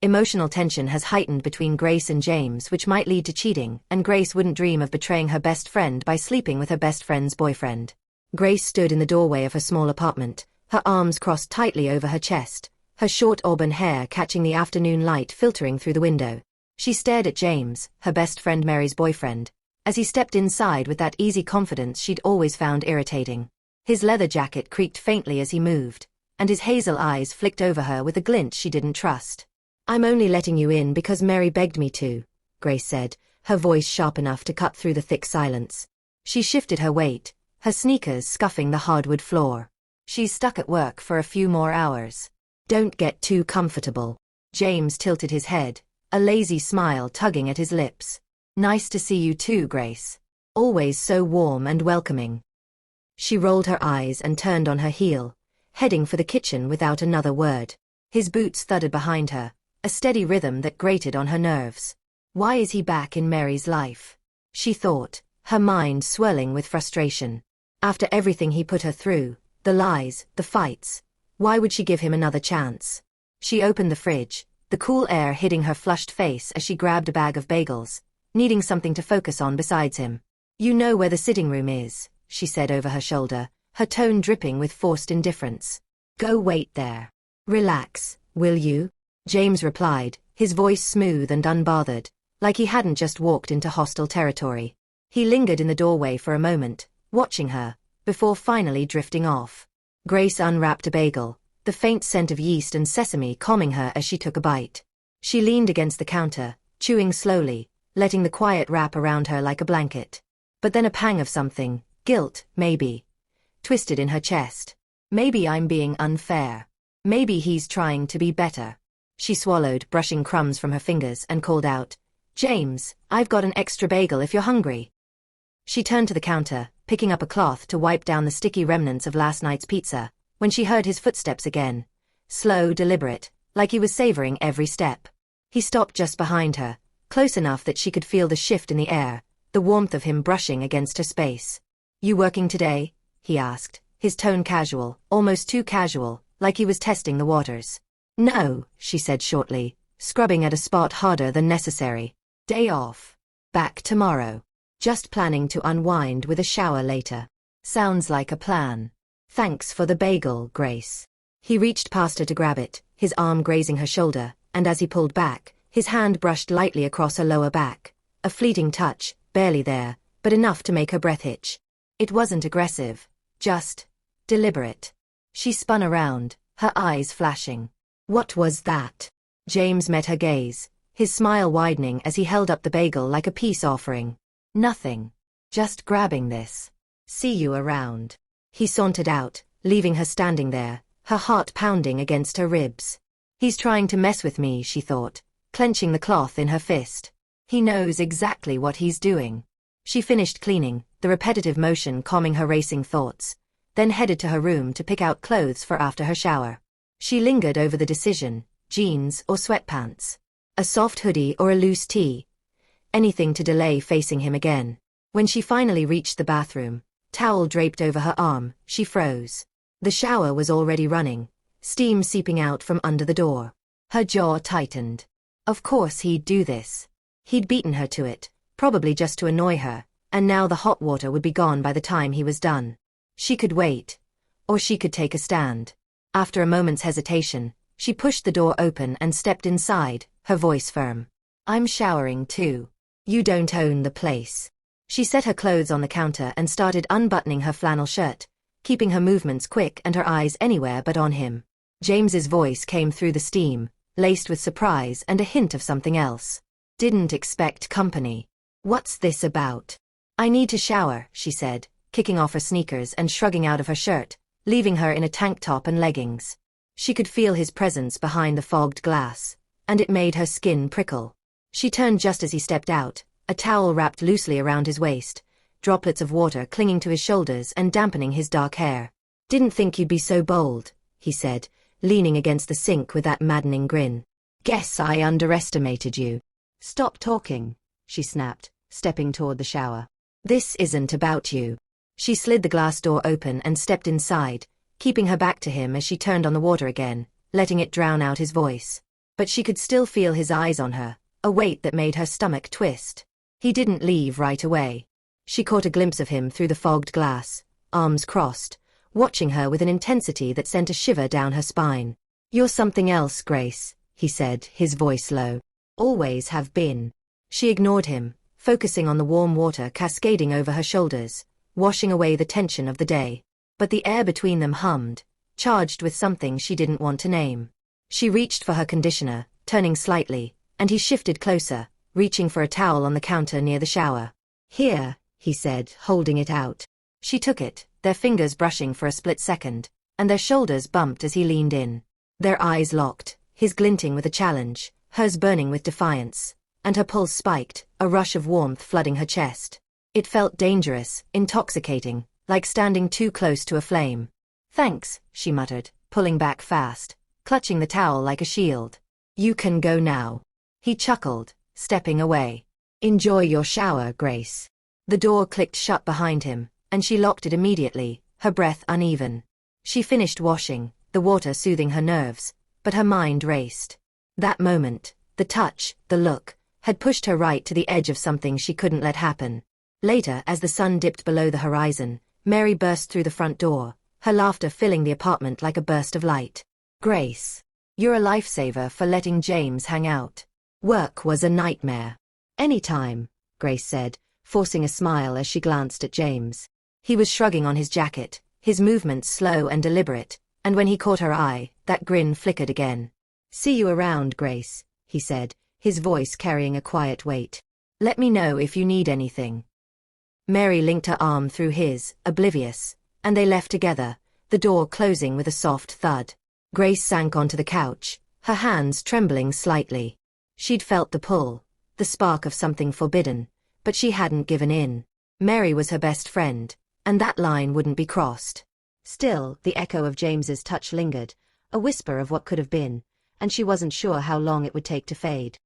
Emotional tension has heightened between Grace and James, which might lead to cheating, and Grace wouldn't dream of betraying her best friend by sleeping with her best friend's boyfriend. Grace stood in the doorway of her small apartment, her arms crossed tightly over her chest, her short auburn hair catching the afternoon light filtering through the window. She stared at James, her best friend Mary's boyfriend, as he stepped inside with that easy confidence she'd always found irritating. His leather jacket creaked faintly as he moved, and his hazel eyes flicked over her with a glint she didn't trust. "I'm only letting you in because Mary begged me to," Grace said, her voice sharp enough to cut through the thick silence. She shifted her weight, her sneakers scuffing the hardwood floor. "She's stuck at work for a few more hours. Don't get too comfortable." James tilted his head, a lazy smile tugging at his lips. "Nice to see you too, Grace. Always so warm and welcoming." She rolled her eyes and turned on her heel, heading for the kitchen without another word. His boots thudded behind her, a steady rhythm that grated on her nerves. Why is he back in Mary's life? She thought, her mind swirling with frustration. After everything he put her through, the lies, the fights, why would she give him another chance? She opened the fridge, the cool air hitting her flushed face as she grabbed a bag of bagels, needing something to focus on besides him. "You know where the sitting room is," she said over her shoulder, her tone dripping with forced indifference. "Go wait there. Relax, will you?" James replied, his voice smooth and unbothered, like he hadn't just walked into hostile territory. He lingered in the doorway for a moment, watching her, before finally drifting off. Grace unwrapped a bagel, the faint scent of yeast and sesame calming her as she took a bite. She leaned against the counter, chewing slowly, letting the quiet wrap around her like a blanket. But then a pang of something, guilt, maybe, twisted in her chest. Maybe I'm being unfair. Maybe he's trying to be better. She swallowed, brushing crumbs from her fingers, and called out, "James, I've got an extra bagel if you're hungry." She turned to the counter, picking up a cloth to wipe down the sticky remnants of last night's pizza, when she heard his footsteps again. Slow, deliberate, like he was savoring every step. He stopped just behind her, close enough that she could feel the shift in the air, the warmth of him brushing against her space. "You working today?" he asked, his tone casual, almost too casual, like he was testing the waters. "No," she said shortly, scrubbing at a spot harder than necessary. "Day off. Back tomorrow. Just planning to unwind with a shower later." "Sounds like a plan. Thanks for the bagel, Grace." He reached past her to grab it, his arm grazing her shoulder, and as he pulled back, his hand brushed lightly across her lower back. A fleeting touch, barely there, but enough to make her breath hitch. It wasn't aggressive, just deliberate. She spun around, her eyes flashing. "What was that?" James met her gaze, his smile widening as he held up the bagel like a peace offering. "Nothing. Just grabbing this. See you around." He sauntered out, leaving her standing there, her heart pounding against her ribs. He's trying to mess with me, she thought, clenching the cloth in her fist. He knows exactly what he's doing. She finished cleaning, the repetitive motion calming her racing thoughts, then headed to her room to pick out clothes for after her shower. She lingered over the decision, jeans or sweatpants, a soft hoodie or a loose tee, anything to delay facing him again. When she finally reached the bathroom, towel draped over her arm, she froze. The shower was already running, steam seeping out from under the door. Her jaw tightened. Of course he'd do this. He'd beaten her to it, probably just to annoy her, and now the hot water would be gone by the time he was done. She could wait, or she could take a stand. After a moment's hesitation, she pushed the door open and stepped inside, her voice firm. "I'm showering too. You don't own the place." She set her clothes on the counter and started unbuttoning her flannel shirt, keeping her movements quick and her eyes anywhere but on him. James's voice came through the steam, laced with surprise and a hint of something else. "Didn't expect company. What's this about?" "I need to shower," she said, kicking off her sneakers and shrugging out of her shirt, leaving her in a tank top and leggings. She could feel his presence behind the fogged glass, and it made her skin prickle. She turned just as he stepped out, a towel wrapped loosely around his waist, droplets of water clinging to his shoulders and dampening his dark hair. "Didn't think you'd be so bold," he said, leaning against the sink with that maddening grin. "Guess I underestimated you." "Stop talking," she snapped, stepping toward the shower. "This isn't about you." She slid the glass door open and stepped inside, keeping her back to him as she turned on the water again, letting it drown out his voice. But she could still feel his eyes on her, a weight that made her stomach twist. He didn't leave right away. She caught a glimpse of him through the fogged glass, arms crossed, watching her with an intensity that sent a shiver down her spine. "You're something else, Grace," he said, his voice low. "Always have been." She ignored him, focusing on the warm water cascading over her shoulders, washing away the tension of the day. But the air between them hummed, charged with something she didn't want to name. She reached for her conditioner, turning slightly, and he shifted closer, reaching for a towel on the counter near the shower. "Here," he said, holding it out. She took it, their fingers brushing for a split second, and their shoulders bumped as he leaned in. Their eyes locked, his glinting with a challenge, hers burning with defiance, and her pulse spiked, a rush of warmth flooding her chest. It felt dangerous, intoxicating, like standing too close to a flame. "Thanks," she muttered, pulling back fast, clutching the towel like a shield. "You can go now." He chuckled, stepping away. "Enjoy your shower, Grace." The door clicked shut behind him, and she locked it immediately, her breath uneven. She finished washing, the water soothing her nerves, but her mind raced. That moment, the touch, the look, had pushed her right to the edge of something she couldn't let happen. Later, as the sun dipped below the horizon, Mary burst through the front door, her laughter filling the apartment like a burst of light. "Grace, you're a lifesaver for letting James hang out. Work was a nightmare." "Anytime," Grace said, forcing a smile as she glanced at James. He was shrugging on his jacket, his movements slow and deliberate, and when he caught her eye, that grin flickered again. "See you around, Grace," he said, his voice carrying a quiet weight. "Let me know if you need anything." Mary linked her arm through his, oblivious, and they left together, the door closing with a soft thud. Grace sank onto the couch, her hands trembling slightly. She'd felt the pull, the spark of something forbidden, but she hadn't given in. Mary was her best friend, and that line wouldn't be crossed. Still, the echo of James's touch lingered, a whisper of what could have been, and she wasn't sure how long it would take to fade.